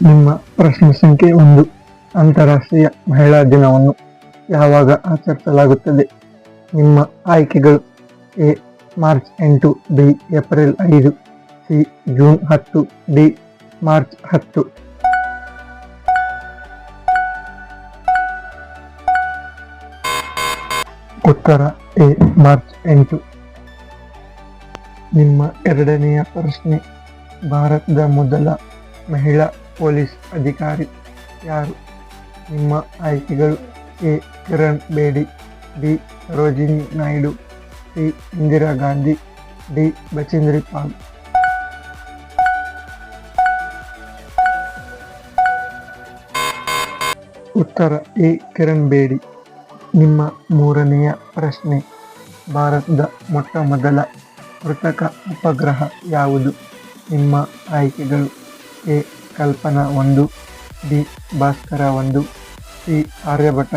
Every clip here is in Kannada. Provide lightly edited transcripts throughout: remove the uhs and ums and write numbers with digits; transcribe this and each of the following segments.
ನಿಮ್ಮ ಪ್ರಶ್ನೆ ಸಂಖ್ಯೆ 1. ಅಂತಾರಾಷ್ಟ್ರೀಯ ಮಹಿಳಾ ದಿನವನ್ನು ಯಾವಾಗ ಆಚರಿಸಲಾಗುತ್ತದೆ? ನಿಮ್ಮ ಆಯ್ಕೆಗಳು: A. March 8, B. April 5, C. June 10, D. March 10. ಉತ್ತರ ಎ. ಮಾರ್ಚ್ 8. ನಿಮ್ಮ ಎರಡನೆಯ ಪ್ರಶ್ನೆ: ಭಾರತದ ಮೊದಲ ಮಹಿಳಾ ಪೊಲೀಸ್ ಅಧಿಕಾರಿ ಯಾರು? ನಿಮ್ಮ ಆಯ್ಕೆಗಳು: A. Kiran Bedi, B. Sarojini Naidu, C. Indira Gandhi, D. Bachendri Pal. ಉತ್ತರ ಎ. ಕಿರಣ್ ಬೇಡಿ. ನಿಮ್ಮ ಮೂರನೆಯ ಪ್ರಶ್ನೆ: ಭಾರತದ ಮೊಟ್ಟ ಮೊದಲ ಕೃತಕ ಉಪಗ್ರಹ ಯಾವುದು? ನಿಮ್ಮ ಆಯ್ಕೆಗಳು: A. Kalpana 1, B. Bhaskara 1, C. Aryabhata,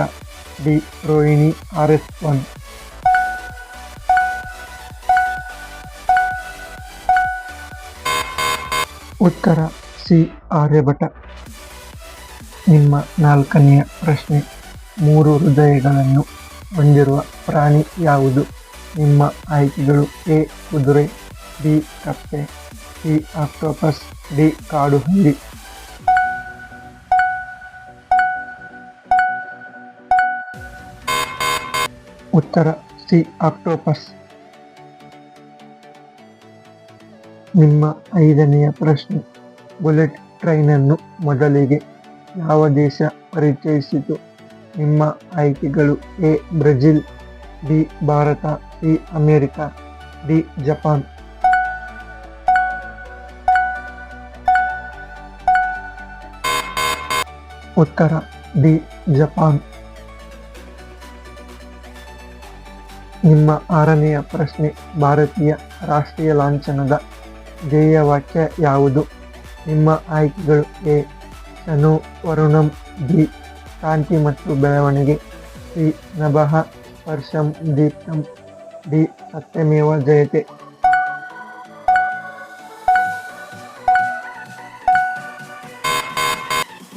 D. Rohini RS-1. ಉತ್ತರ ಸಿ. ಆರ್ಯಭಟ. ನಿಮ್ಮ ನಾಲ್ಕನೆಯ ಪ್ರಶ್ನೆ: 3 ಹೃದಯಗಳನ್ನು ಹೊಂದಿರುವ ಪ್ರಾಣಿ ಯಾವುದು? ನಿಮ್ಮ ಆಯ್ಕೆಗಳು: ಎ. ಕುದುರೆ, ಬಿ. ಕಪ್ಪೆ, ಸಿ. Octopus, D. ಕಾಡು ಹಂದಿ. ಉತ್ತರ ಸಿ. ಆಕ್ಟೋಪಸ್. ನಿಮ್ಮ ಐದನೆಯ ಪ್ರಶ್ನೆ: ಬುಲೆಟ್ ಟ್ರೈನನ್ನು ಮೊದಲಿಗೆ ಯಾವ ದೇಶ ಪರಿಚಯಿಸಿತು? ನಿಮ್ಮ ಆಯ್ಕೆಗಳು: A. Brazil, B. Bharat, C. America, D. Japan. ಉತ್ತರ ಡಿ. ಜಪಾನ್. ನಿಮ್ಮ ಆರನೆಯ ಪ್ರಶ್ನೆ: ಭಾರತೀಯ ರಾಷ್ಟ್ರೀಯ ಲಾಂಛನದ ಧ್ಯೇಯವಾಕ್ಯ ಯಾವುದು? ನಿಮ್ಮ ಆಯ್ಕೆಗಳು: ಎ. ಶನೋ ವರುಣಂ, ಬಿ. ಶಾಂತಿ ಮತ್ತು ಬೆಳವಣಿಗೆ, ಸಿ. ನಭಃ ಸ್ಪರ್ಶಂ ದೀಪ್ತಂ, ಡಿ. ಸತ್ಯಮೇವ ಜಯತೆ.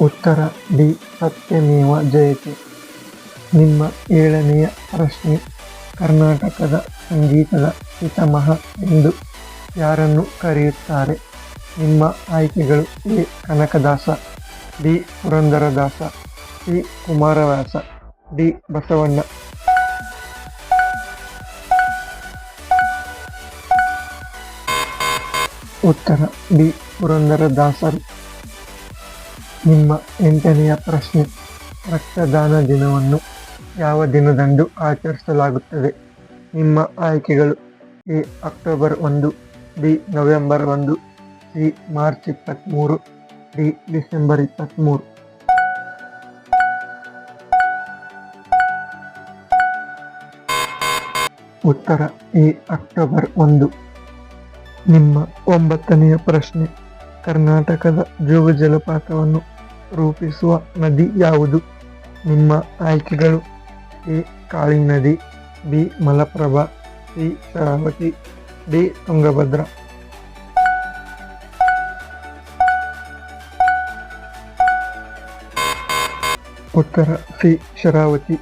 ಉತ್ತರ ಡಿ. ಸತ್ಯಮೇವ ಜಯತೆ. ನಿಮ್ಮ ಏಳನೆಯ ಪ್ರಶ್ನೆ: ಕರ್ನಾಟಕದ ಸಂಗೀತದ ಪಿತಾಮಹ ಎಂದು ಯಾರನ್ನು ಕರೆಯುತ್ತಾರೆ? ನಿಮ್ಮ ಆಯ್ಕೆಗಳು: A. Kanakadasa, B. Purandaradasa, C. Kumaravyasa, D. Basavanna. ಉತ್ತರ ಡಿ. ಪುರಂದರದಾಸರು. ನಿಮ್ಮ ಎಂಟನೆಯ ಪ್ರಶ್ನೆ: ರಕ್ತದಾನ ದಿನವನ್ನು ಯಾವ ದಿನದಂದು ಆಚರಿಸಲಾಗುತ್ತದೆ? ನಿಮ್ಮ ಆಯ್ಕೆಗಳು: A. October 1, B. November 1, C. March 23, D. December 23. ಉತ್ತರ ಎ. ಅಕ್ಟೋಬರ್ 1. ನಿಮ್ಮ ಒಂಬತ್ತನೆಯ ಪ್ರಶ್ನೆ: ಕರ್ನಾಟಕದ ಜೋಗ ಜಲಪಾತವನ್ನು ರೂಪಿಸುವ ನದಿ ಯಾವುದು? ನಿಮ್ಮ ಆಯ್ಕೆಗಳು: ಎ. ಕಾಳಿ ನದಿ, B. Malaprabha, C. Sharavathi, D. Tungabhadra. ಉತ್ತರ ಸಿ. ಶರಾವತಿ.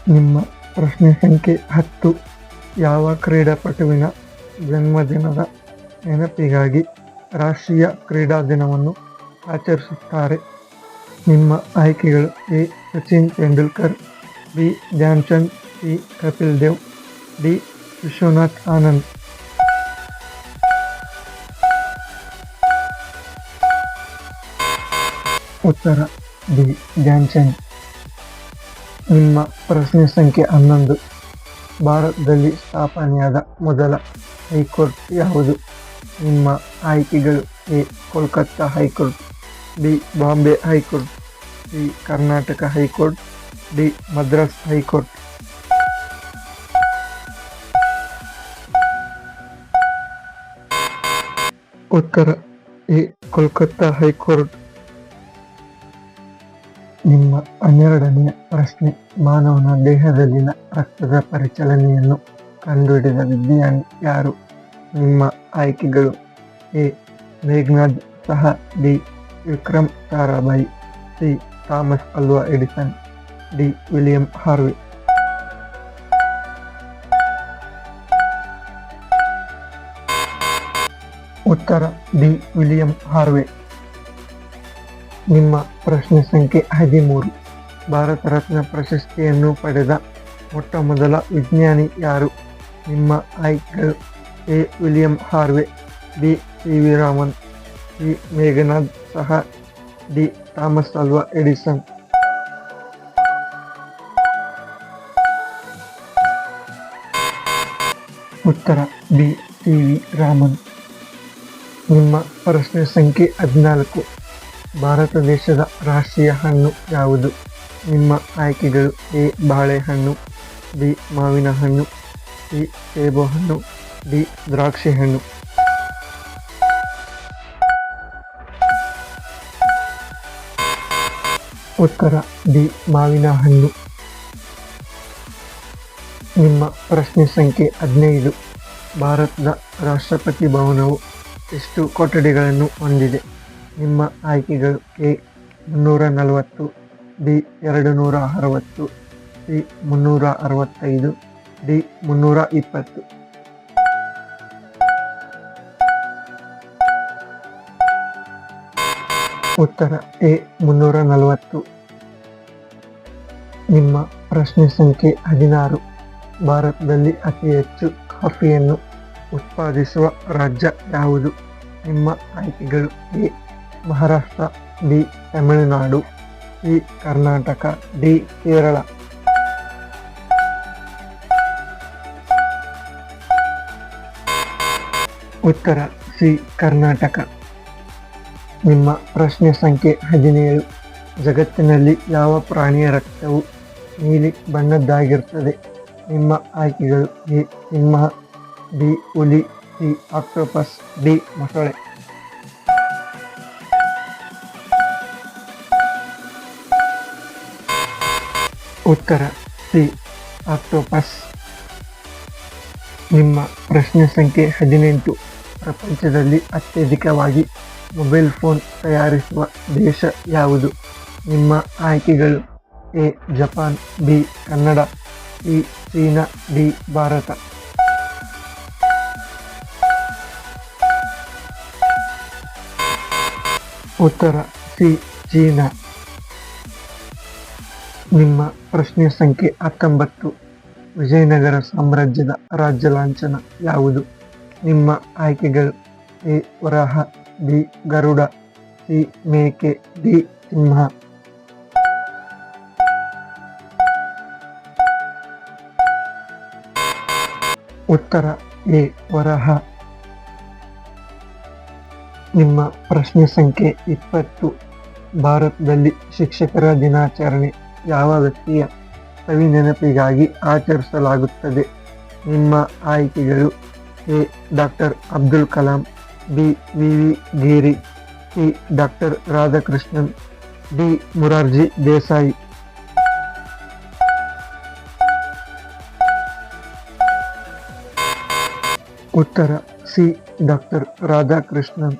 ನಿಮ್ಮ ಪ್ರಶ್ನೆ ಸಂಖ್ಯೆ 10: ಯಾವ ಕ್ರೀಡಾಪಟುವಿನ ಜನ್ಮದಿನದ ನೆನಪಿಗಾಗಿ ರಾಷ್ಟ್ರೀಯ ಕ್ರೀಡಾ ದಿನವನ್ನು ಆಚರಿಸುತ್ತಾರೆ? ನಿಮ್ಮ ಆಯ್ಕೆಗಳು: A. Sachin Tendulkar, B. Dhyan Chand, C. Kapil Dev, D. Vishwanath Anand. ಉತ್ತರ ಬಿ. ಧ್ಯಾನ್ ಚಂದ್. ನಿಮ್ಮ ಪ್ರಶ್ನೆ ಸಂಖ್ಯೆ 11: ಭಾರತದಲ್ಲಿ ಸ್ಥಾಪನೆಯಾದ ಮೊದಲ ಹೈಕೋರ್ಟ್ ಯಾವುದು? ನಿಮ್ಮ ಆಯ್ಕೆಗಳು: A. Kolkata high court, B. Bombay high court, C. Karnataka high court, D. Madras high court. ಉತ್ತರ ಎ. ಕೋಲ್ಕತ್ತಾ ಹೈಕೋರ್ಟ್. ನಿಮ್ಮ 12ನೆಯ ಪ್ರಶ್ನೆ: ಮಾನವನ ದೇಹದಲ್ಲಿನ ರಕ್ತದ ಪರಿಚಲನೆಯನ್ನು ಕಂಡುಹಿಡಿದ ವಿಜ್ಞಾನಿ ಯಾರು? ನಿಮ್ಮ ಆಯ್ಕೆಗಳು: A. Meghnad Saha, B. Vikram Sarabhai, C Thomas Alva Edison, D William Harvey. ಉತ್ತರ ಡಿ ವಿಲಿಯಂ ಹಾರ್ವೆ. ನಿಮ್ಮ ಪ್ರಶ್ನೆ ಸಂಖ್ಯೆ 13. ಭಾರತ ರತ್ನ ಪ್ರಶಸ್ತಿಯನ್ನು ಪಡೆದ ಮೊಟ್ಟ ಮೊದಲ ವಿಜ್ಞಾನಿ ಯಾರು? ನಿಮ್ಮ ಆಯ್ಕೆಗಳು: A William Harvey, B C V Raman, C Meghnad Saha, D Thomas Alva Edison. ಉತ್ತರ ಬಿ ಸಿ ವಿ ರಾಮನ್. ನಿಮ್ಮ ಪ್ರಶ್ನೆ ಸಂಖ್ಯೆ 14. ಭಾರತ ದೇಶದ ರಾಷ್ಟ್ರೀಯ ಹಣ್ಣು ಯಾವುದು? ನಿಮ್ಮ ಆಯ್ಕೆಗಳು: ಎ ಬಾಳೆಹಣ್ಣು, ಬಿ ಮಾವಿನ ಹಣ್ಣು, ಸಿ ಸೇಬುಹಣ್ಣು, ಡಿ ದ್ರಾಕ್ಷಿ ಹಣ್ಣು. ಉತ್ತರ ಡಿ ಮಾವಿನ ಹಣ್ಣು. ನಿಮ್ಮ ಪ್ರಶ್ನೆ ಸಂಖ್ಯೆ 15. ಭಾರತದ ರಾಷ್ಟ್ರಪತಿ ಭವನವು ಎಷ್ಟು ಕೊಠಡಿಗಳನ್ನು ಹೊಂದಿದೆ? ನಿಮ್ಮ ಆಯ್ಕೆಗಳು: ಎ 340, ಬಿ 260, ಸಿ 365, ಡಿ 320. ಉತ್ತರ ಎ 340. ನಿಮ್ಮ ಪ್ರಶ್ನೆ ಸಂಖ್ಯೆ 16. ಭಾರತದಲ್ಲಿ ಅತಿ ಹೆಚ್ಚು ಕಾಫಿಯನ್ನು ಉತ್ಪಾದಿಸುವ ರಾಜ್ಯ ಯಾವುದು? ನಿಮ್ಮ ಆಯ್ಕೆಗಳು: A Maharashtra, B Tamil Nadu, C Karnataka, D Kerala. ಉತ್ತರ ಸಿ ಕರ್ನಾಟಕ. ನಿಮ್ಮ ಪ್ರಶ್ನೆ ಸಂಖ್ಯೆ 17. ಜಗತ್ತಿನಲ್ಲಿ ಯಾವ ಪ್ರಾಣಿಯ ರಕ್ತವು ನೀಲಿ ಬಣ್ಣದ್ದಾಗಿರುತ್ತದೆ? ನಿಮ್ಮ ಆಯ್ಕೆಗಳು: ಎ ಸಿಂಹ, ಬಿ ಹುಲಿ, ಸಿ ಆಕ್ಟೋಪಸ್, ಡಿ ಮೊಸಳೆ. ಉತ್ತರ ಸಿ ಆಕ್ಟೋಪಸ್. ನಿಮ್ಮ ಪ್ರಶ್ನೆ ಸಂಖ್ಯೆ 18. ಪ್ರಪಂಚದಲ್ಲಿ ಅತ್ಯಧಿಕವಾಗಿ ಮೊಬೈಲ್ ಫೋನ್ ತಯಾರಿಸುವ ದೇಶ ಯಾವುದು? ನಿಮ್ಮ ಆಯ್ಕೆಗಳು: A Japan, B Kannada, C China, D Bharat. ಉತ್ತರ ಸಿ ಚೀನಾ. ನಿಮ್ಮ ಪ್ರಶ್ನೆ ಸಂಖ್ಯೆ 19. ವಿಜಯನಗರ ಸಾಮ್ರಾಜ್ಯದ ರಾಜ್ಯ ಲಾಂಛನ ಯಾವುದು? ನಿಮ್ಮ ಆಯ್ಕೆಗಳು: A Varaha, B Garuda, C ಮೇಕೆ, ಡಿ ಸಿಂಹ. ಉತ್ತರ ಎ ವರಾಹ. ನಿಮ್ಮ ಪ್ರಶ್ನೆ ಸಂಖ್ಯೆ 20. ಭಾರತದಲ್ಲಿ ಶಿಕ್ಷಕರ ದಿನಾಚರಣೆ ಯಾವ ವ್ಯಕ್ತಿಯ ಸವಿ ನೆನಪಿಗಾಗಿ ಆಚರಿಸಲಾಗುತ್ತದೆ? ನಿಮ್ಮ ಆಯ್ಕೆಗಳು: A doctor Abdul Kalam, B V V Giri, C doctor Radhakrishnan, D Morarji Desai. ಉತ್ತರ ಸಿ ಡಾಕ್ಟರ್ ರಾಧಾಕೃಷ್ಣನ್.